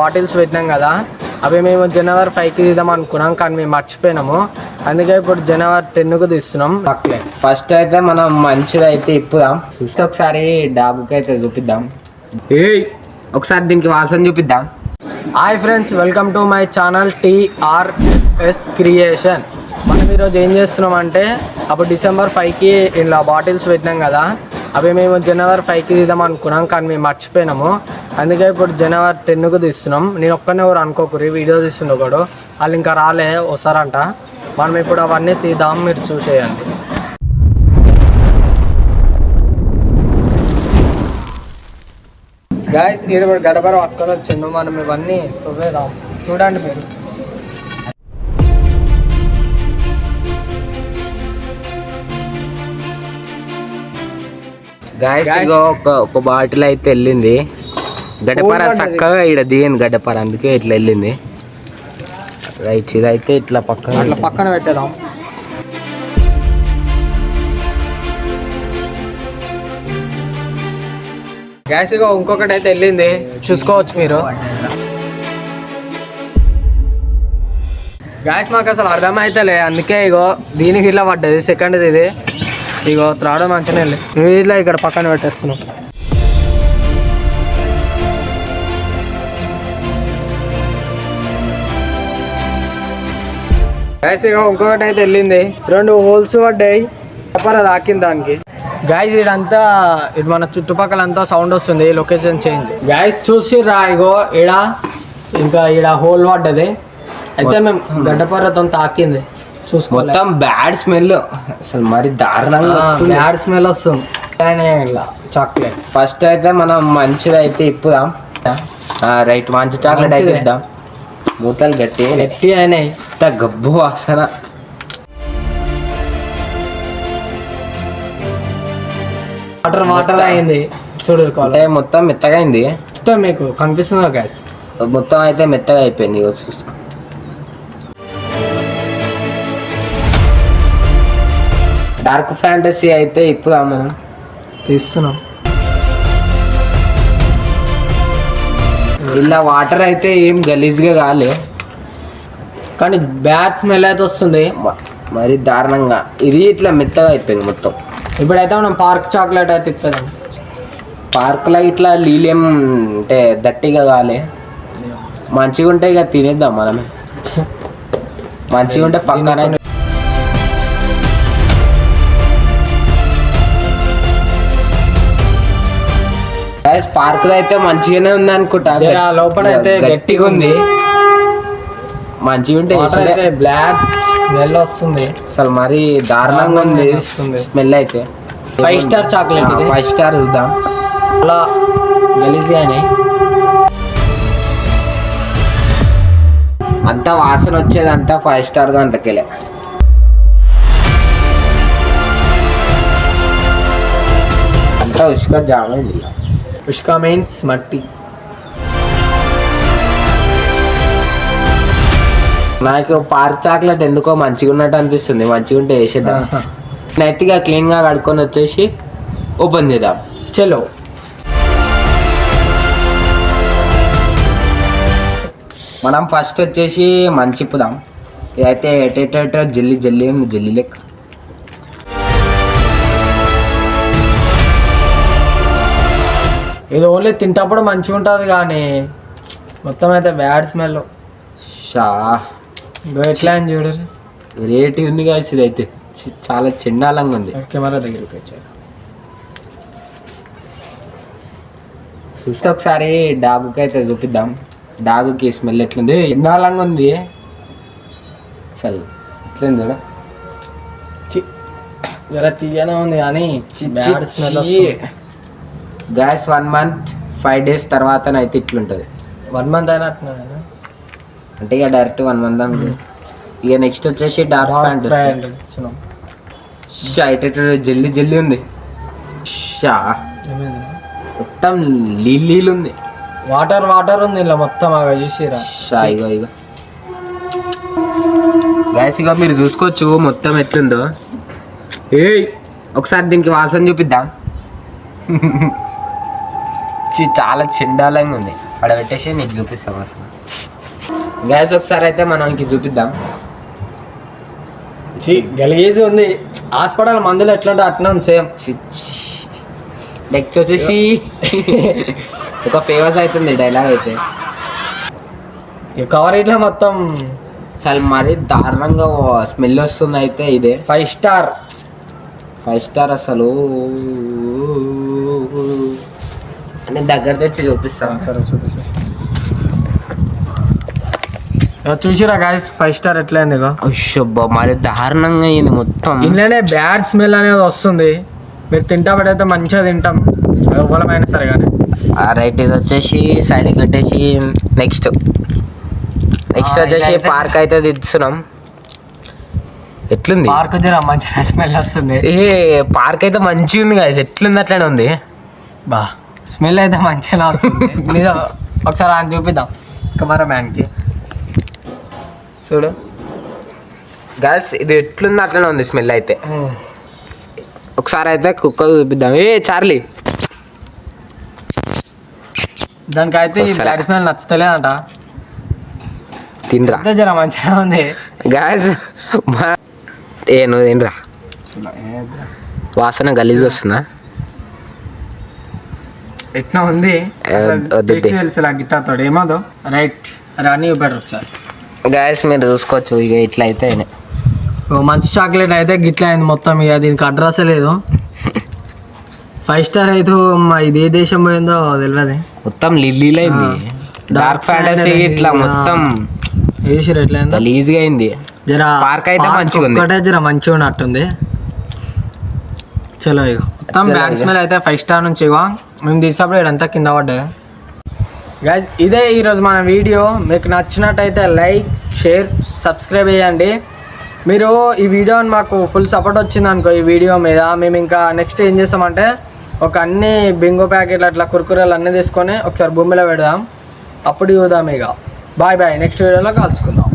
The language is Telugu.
బాటిల్స్ పెట్టినాం కదా, అవి మేము జనవరి 5కి తీద్దాం అనుకున్నాం, కానీ మేము మర్చిపోయినాము. అందుకే ఇప్పుడు జనవరి 10కు తీస్తున్నాం. ఫస్ట్ అయితే మనం మంచిది అయితే ఇప్పుదాం. ఒకసారి డాగుకి అయితే చూపిద్దాం. ఒకసారి దీనికి వాసన చూపిద్దాం. Hi friends, welcome to my channel TRSS creation. మనం ఈరోజు ఏం చేస్తున్నాం అంటే, అప్పుడు డిసెంబర్ 5కి ఇలా బాటిల్స్ పెట్టినాం కదా, అవి మేము జనవరి 5కి తీద్దాం అనుకున్నాం, కానీ మేము మర్చిపోయినాము. అందుకే ఇప్పుడు జనవరి 10కు తీస్తున్నాం. నేను ఒక్కనే ఎవరు అనుకోకూరి, వీడియో తీస్తుండే ఒకడు, వాళ్ళు ఇంకా రాలే, వస్తారంట. మనం ఇప్పుడు అవన్నీ తీద్దాం, మీరు చూసేయండి. గాయస్ ఈడ గడపర పట్టుకొని వచ్చిండు, మనం ఇవన్నీ తవ్వేదాం. చూడండి మీరు. గాయస్ ఇగో ఒక బాటిల్ అయితే వెళ్ళింది. గడ్డపార చక్కగా ఇక్కడ దిగింది గడ్డపార, అందుకే ఇట్లా వెళ్ళింది. రైట్, ఇదైతే ఇట్లా పక్కన పెట్టేదాం. గ్యాస్ ఇగో ఇంకొకటి అయితే వెళ్ళింది, చూసుకోవచ్చు మీరు. గ్యాస్ మాకు అసలు అర్థమైతలే, అందుకే ఇగో దీనికి ఇట్లా పడ్డది. సెకండ్ ఇది ఇగో త్రాడు మంచిగా వెళ్ళి ఇట్లా ఇక్కడ పక్కన పెట్టేస్తున్నాం. గ్యాస్ ఇగో ఇంకొకటి అయితే వెళ్ళింది, 2 హోల్స్ పడ్డాయి, చెప్పాలి తాకింది దానికి. గాయస్ ఇదంతా ఇది మన చుట్టుపక్కల అంతా సౌండ్ వస్తుంది, లొకేషన్ చేంజ్. గాయస్ చూసి రా, ఇగో ఈడ ఇంకా ఈడ హోల్ పడ్డది. అయితే మేము గడ్డపారతో తాకింది, చూసుకో. మొత్తం బ్యాడ్ స్మెల్, అసలు మరి దారుణంగా బ్యాడ్ స్మెల్ వస్తుంది. చాక్లెట్ ఫస్ట్ అయితే మనం మంచిది అయితే ఇప్పుదాం. రైట్, మంచి చాక్లెట్ అయితే ఇద్దాం. మూతలు గట్టి అయినాయి, గబ్బు వాసన. వాటర్ అయింది చూడు, అంటే మొత్తం మెత్తగా అయింది. మీకు కనిపిస్తుందా గ్యాస్? మొత్తం అయితే మెత్తగా అయిపోయింది. డార్క్ ఫ్యాంటసీ అయితే ఇప్పుడు మనం తీస్తున్నాం. ఇలా వాటర్ అయితే ఏం గలీజ్గా కాలే, కానీ బ్యాడ్ స్మెల్ అయితే వస్తుంది మరి దారుణంగా. ఇది ఇట్లా మెత్తగా అయిపోయింది మొత్తం. ఇప్పుడైతే మనం పార్క్ చాక్లెట్ అయితే తిప్పేదాం. పార్క్లో ఇట్లా నీళ్ళేం అంటే దట్టిగా కాలే, మంచిగా ఉంటే ఇక తినేద్దాం మనమే. మంచిగా ఉంటే పక్కన పార్క్ అయితే మంచిగానే ఉంది అనుకుంటా. లోపల అయితే గట్టిగా ఉంది, మంచిగా ఉంటే బ్లాక్ స్మెల్ వస్తుంది. అసలు మరి దారుణంగా ఉంది స్మెల్ అయితే. 5 స్టార్ చాక్లెట్, 5 స్టార్ చూద్దాం. అలా గలీజ్ అయినాయి, అంతా వాసన వచ్చేది అంతా 5 స్టార్ అంతకెళ్ళే. అంతా ఉష్క జామ్ అయింది. ఉష్క మీన్స్ మట్టి. నాకు పార్క్ చాక్లెట్ ఎందుకో మంచిగా ఉన్నట్టు అనిపిస్తుంది. మంచిగా ఉంటే వేసేద్దాం. నైతిగా క్లీన్గా కడుక్కొని వచ్చేసి ఓపెన్ చేద్దాం. చలో. మనం ఫస్ట్ వచ్చేసి మంచి ఇప్పుదాం. ఇదైతే ఎటేటో జల్లి జల్లి ఉంది, జల్లి లెక్క. ఇది ఓన్లీ తింటప్పుడు మంచిగా ఉంటుంది, కానీ మొత్తం అయితే బ్యాడ్ స్మెల్. ఎట్లా అని చూడరు, వెరైటీ ఉంది కాదు. ఇదైతే చాలా చెండాలంగా ఉంది. కెమెరా దగ్గరికి వచ్చారు. చూస్తే ఒకసారి డాగుకి అయితే చూపిద్దాం. డాగుకి స్మెల్ ఎట్లుంది, చెండాలంగా ఉంది అసలు. ఎట్లుంది చూడ, జర తీయనే ఉంది కానీ గ్యాస్ 1 మంత్ 5 డేస్ తర్వాతనైతే ఇట్లుంటుంది. 1 మంత్ అయినట్టు అంటే ఇక డైరెక్ట్ 1 మంత్ అనుకో. ఇక నెక్స్ట్ వచ్చేసి డార్క్ ఫ్యాంటసీ. జల్లి జల్లి ఉంది, మొత్తం నీళ్ళు ఉంది, వాటర్ ఉంది ఇలా మొత్తం. చూసిరా ఇగో ఇగో గ్యాస్, ఇక మీరు చూసుకోవచ్చు మొత్తం ఎట్లుందో. ఒకసారి దీనికి వాసన చూపిద్దాం. చాలా చెండాలంగా ఉంది. అక్కడ పెట్టేసి నీకు చూపిస్తాం అసలు. గ్యాస్ ఒకసారి అయితే మనకి చూపిద్దాం. గలీజ్ ఉంది. హాస్పిటల్ మందులు ఎట్లా ఉంటే అట్లా ఉంది సేమ్. నెక్స్ట్ వచ్చేసి ఒక ఫేమస్ అవుతుంది డైలాగ్ అయితే, కవర్ ఇట్లా మొత్తం అసలు మరీ దారుణంగా స్మెల్ వస్తుంది అయితే. ఇదే 5 స్టార్ అసలు. అంటే దగ్గర తెచ్చి చూపిస్తాను. సరే చూపిస్తా. చూసిరా గాయస్ 5 స్టార్ ఎట్లా అయింది. అయ్యబ్బా మరి దారుణంగా అయింది మొత్తం. ఇంట్లోనే బ్యాడ్ స్మెల్ అనేది వస్తుంది. మీరు తింటా పడైతే మంచిగా తింటాం ఎవరమైనా సరే కానీ. రైట్, ఇది వచ్చేసి సైడ్కి పెట్టేసి నెక్స్ట్ వచ్చేసి పార్క్ అయితే తెస్తున్నాం. ఎట్లుంది పార్క్ మంచిగా స్మెల్ వస్తుంది. పార్క్ అయితే మంచిగా ఉంది కదా, ఎట్లుంది అట్లనే ఉంది. బా స్మెల్ అయితే మంచిగా వస్తుంది. మీద ఒకసారి ఆయన చూపిద్దాం కెమెరా మ్యాన్కి. చూడు గ్యాస్ ఇది ఎట్లుంది అట్లనే ఉంది స్మెల్ అయితే. ఒకసారి అయితే కుక్క చూపిద్దాం. చార్లీ దానికైతే ఈ బ్యాడ్ స్మెల్ నచ్చుతలేదంట. తినరా జర మంచిగా ఉంది గ్యాస్. నువ్వు తినరా, వాసన గలీజ్ వస్తుందా? ఎట్లా ఉంది తెలుసు గిట్టాతో ఏమదో. రైట్ రాని బెటర్ ఒకసారి గ్యాస్ మీరు చూసుకోవచ్చు. ఇక ఇట్లా అయితే మంచి చాక్లెట్ అయితే గిట్లా అయింది మొత్తం. ఇక దీనికి అడ్రస్ లేదు. 5 స్టార్ అయితే ఇది ఏ దేశం పోయిందో తెలియదు. మొత్తం లిల్లీలో అయింది. డార్క్ ఫ్యాంటసీ ఇట్లా మొత్తం వేసిరు ఎట్లా అయిందో గలీజ్గా అయింది. జర పార్క్ అయితే మంచిగా ఉంది. ఒకటే జర మంచిగా ఉన్నట్టుంది. చలో ఇక మొత్తం బ్యాడ్ స్మెల్ అయితే 5 స్టార్ నుంచి ఇక మేము తీసినప్పుడు ఇదంతా కింద పడ్డాయి. గైస్ ఇదే ఈరోజు మన వీడియో. మీకు నచ్చినట్టయితే లైక్, షేర్, సబ్స్క్రైబ్ చేయండి. మీరు ఈ వీడియోని మాకు ఫుల్ సపోర్ట్ వచ్చింది అనుకో ఈ వీడియో మీద, మేము ఇంకా నెక్స్ట్ ఏం చేస్తామంటే ఒక అన్ని బింగో ప్యాకెట్లు అట్లా కుర్కురేలు అన్నీ తీసుకొని ఒకసారి భూమిలో పెడదాం. అప్పుడు చూద్దాం ఇక. బాయ్ నెక్స్ట్ వీడియోలో కలుసుకుందాం.